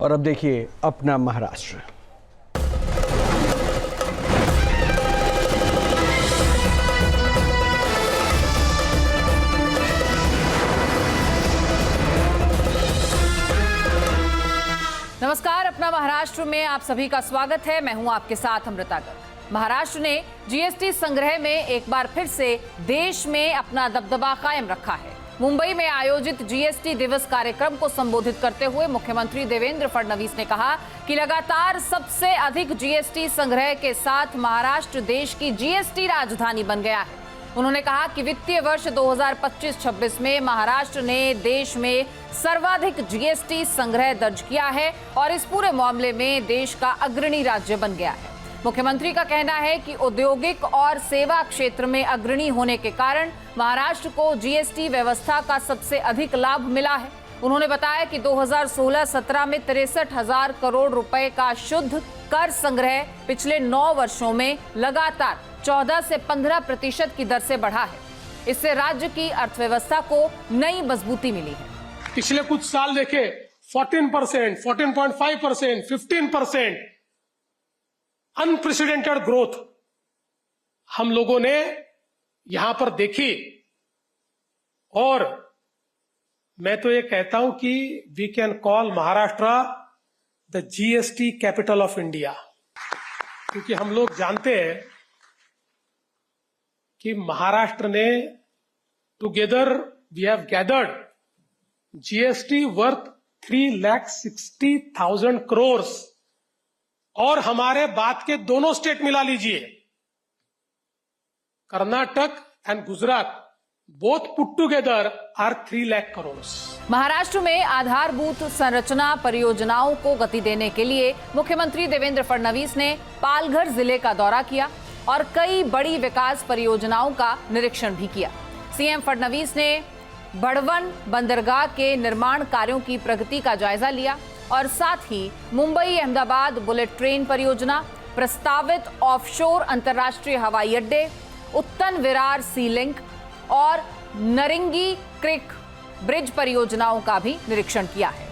और अब देखिए अपना महाराष्ट्र। नमस्कार, अपना महाराष्ट्र में आप सभी का स्वागत है। मैं हूं आपके साथ अमृता गर्ग। महाराष्ट्र ने जीएसटी संग्रह में एक बार फिर से देश में अपना दबदबा कायम रखा है। मुंबई में आयोजित जीएसटी दिवस कार्यक्रम को संबोधित करते हुए मुख्यमंत्री देवेंद्र फडणवीस ने कहा कि लगातार सबसे अधिक जीएसटी संग्रह के साथ महाराष्ट्र देश की जीएसटी राजधानी बन गया है। उन्होंने कहा कि वित्तीय वर्ष 2025-26 में महाराष्ट्र ने देश में सर्वाधिक जीएसटी संग्रह दर्ज किया है और इस पूरे मामले में देश का अग्रणी राज्य बन गया है। मुख्यमंत्री का कहना है कि औद्योगिक और सेवा क्षेत्र में अग्रणी होने के कारण महाराष्ट्र को जीएसटी व्यवस्था का सबसे अधिक लाभ मिला है। उन्होंने बताया कि 2016-17 में 63,000 करोड़ रुपए का शुद्ध कर संग्रह पिछले 9 वर्षों में लगातार 14 से 15% की दर से बढ़ा है। इससे राज्य की अर्थव्यवस्था को नई मजबूती मिली है। पिछले कुछ साल देखे 14%, 14.5%, 15% अनप्रेसिडेंटेड ग्रोथ हम लोगों ने यहां पर देखी। और मैं तो ये कहता हूं कि we can call Maharashtra the GST capital of India, क्योंकि हम लोग जानते हैं कि महाराष्ट्र ने together we have gathered GST worth 3,60,000 crore और हमारे बाद के दोनों स्टेट मिला लीजिए, Karnataka and Gujarat both put together are 3 lakh crore. Maharashtra में आधारभूत संरचना परियोजनाओं को गति देने के लिए मुख्यमंत्री देवेंद्र फडणवीस ने पालघर जिले का दौरा किया और कई बड़ी विकास परियोजनाओं का निरीक्षण भी किया। सीएम फडणवीस ने बड़वन बंदरगाह के निर्माण कार्यों की प्रगति का जायजा लिया और साथ ही मुंबई अहमदाबाद बुलेट ट्रेन परियोजना, प्रस्तावित ऑफशोर अंतर्राष्ट्रीय हवाई अड्डे, उत्तन विरार सी लिंक और नरिंगी क्रिक ब्रिज परियोजनाओं का भी निरीक्षण किया है।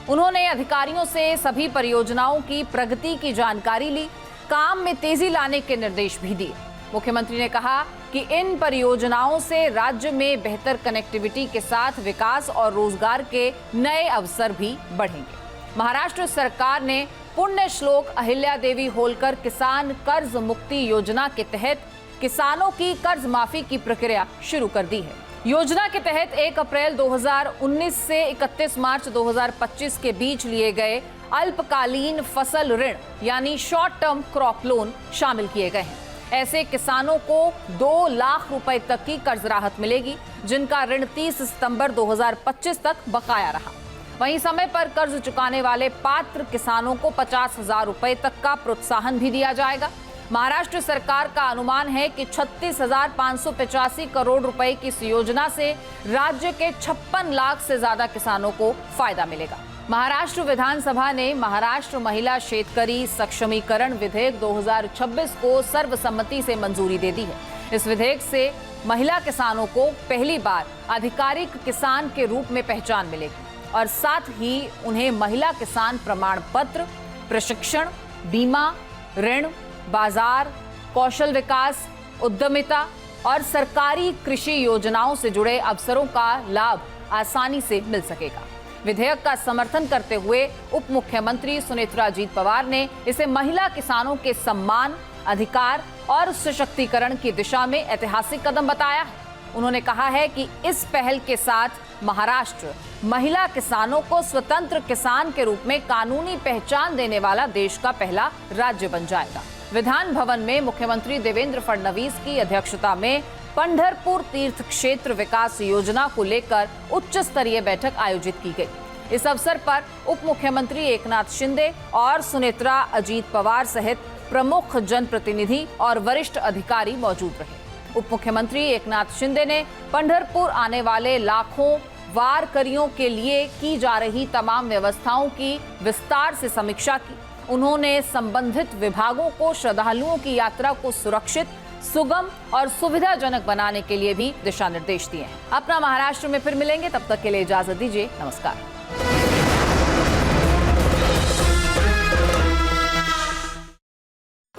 उन्होंने अधिकारियों से सभी परियोजनाओं की प्रगति की जानकारी ली, काम में तेजी लाने के निर्देश भी दिए। मुख्यमंत्री ने कहा कि इन परियोजनाओं से राज्य में बेहतर कनेक्टिविटी के साथ विकास और रोजगार के नए अवसर भी बढ़ेंगे। महाराष्ट्र सरकार ने पुण्य श्लोक अहिल्या देवी होलकर किसान कर्ज मुक्ति योजना के तहत किसानों की कर्ज माफी की प्रक्रिया शुरू कर दी है। योजना के तहत 1 अप्रैल 2019 से 31 मार्च 2025 के बीच लिए गए अल्पकालीन फसल ऋण यानी शॉर्ट टर्म क्रॉप लोन शामिल किए गए हैं। ऐसे किसानों को 2 लाख रुपए तक की कर्ज राहत मिलेगी, जिनका ऋण 30 सितंबर 2025 तक बकाया रहा। वहीं समय पर कर्ज चुकाने वाले पात्र किसानों को 50,000 रुपए तक का प्रोत्साहन भी दिया जाएगा। महाराष्ट्र सरकार का अनुमान है कि 36,585 करोड़ रुपए की इस योजना से राज्य के 56 लाख से ज्यादा किसानों को फायदा मिलेगा। महाराष्ट्र विधानसभा ने महाराष्ट्र महिला शेतकरी सक्षमीकरण विधेयक 2026 को सर्वसम्मति से मंजूरी दे दी है। इस विधेयक से महिला किसानों को पहली बार आधिकारिक किसान के रूप में पहचान मिलेगी और साथ ही उन्हें महिला किसान प्रमाण पत्र, प्रशिक्षण, बीमा, ऋण, बाजार, कौशल विकास, उद्यमिता और सरकारी कृषि योजनाओं से जुड़े अवसरों का लाभ आसानी से मिल सकेगा। विधेयक का समर्थन करते हुए उप मुख्यमंत्री सुनेत्रा अजीत पवार ने इसे महिला किसानों के सम्मान, अधिकार और सशक्तिकरण की दिशा में ऐतिहासिक कदम बताया है। उन्होंने कहा है कि इस पहल के साथ महाराष्ट्र महिला किसानों को स्वतंत्र किसान के रूप में कानूनी पहचान देने वाला देश का पहला राज्य बन जाएगा। विधान भवन में मुख्यमंत्री देवेंद्र फडणवीस की अध्यक्षता में पंढरपुर तीर्थ क्षेत्र विकास योजना को लेकर उच्च स्तरीय बैठक आयोजित की गई। इस अवसर पर उप मुख्यमंत्री एकनाथ शिंदे और सुनेत्रा अजीत पवार सहित प्रमुख जनप्रतिनिधि और वरिष्ठ अधिकारी मौजूद रहे। उप मुख्यमंत्री एकनाथ शिंदे ने पंढरपुर आने वाले लाखों वारकरियों के लिए की जा रही तमाम व्यवस्थाओं की विस्तार से समीक्षा की। उन्होंने संबंधित विभागों को श्रद्धालुओं की यात्रा को सुरक्षित, सुगम और सुविधाजनक बनाने के लिए भी दिशा निर्देश दिए हैं। अपना महाराष्ट्र में फिर मिलेंगे, तब तक के लिए इजाजत दीजिए। नमस्कार।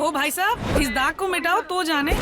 ओ भाई साहब, इस दाग को मिटाओ तो जाने।